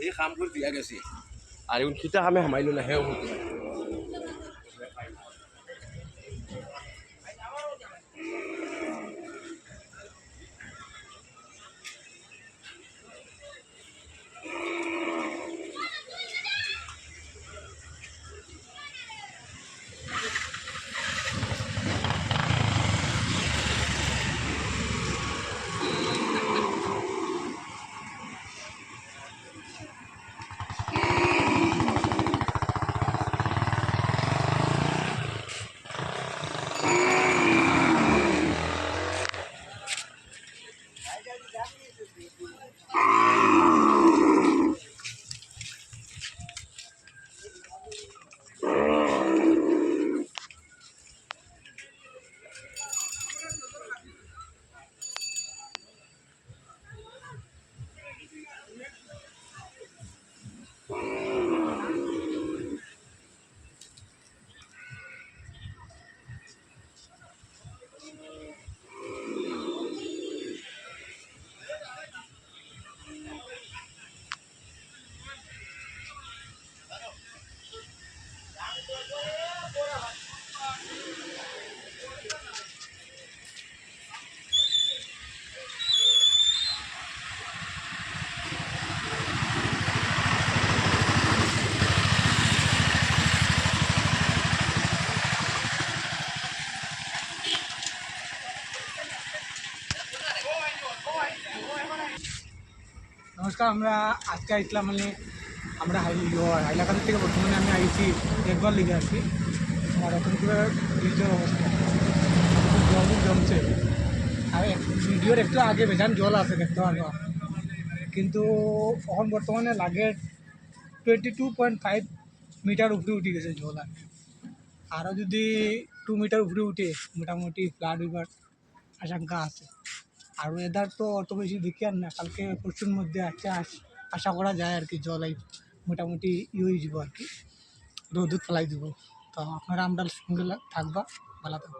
এই কামবোৰ দিয়া গৈছে আৰু কিতা কামে সোমাইলো নাহে নমস্কার, আমরা আজকে আসলাম আমরা হাইলাকান্দি থেকে বর্তমানে আমি আইছি দেখবার লিগে আছি। আর এখন পুরো ব্রিজের অবস্থা জল জমছে। আর ভিডিওর একটু আগে বেজান জল আছে দেখতে পারবো, কিন্তু এখন বর্তমানে লাগে 22.5 মিটার উপরে উঠে গেছে জল। আর আরও যদি 2 মিটার উপরে উঠে মোটামুটি ফ্লাড হইবার আশঙ্কা আছে। আর ওয়েদার তো অত বেশি দেখি আর না, কালকে পরশুর মধ্যে আশা করা যায় আর কি জল মোটামুটি হয়ে যাব আর কি, রোদ ফেলাই দিব। তো আপনারা আমরা সঙ্গে থাকবা, ভালো থাকবা।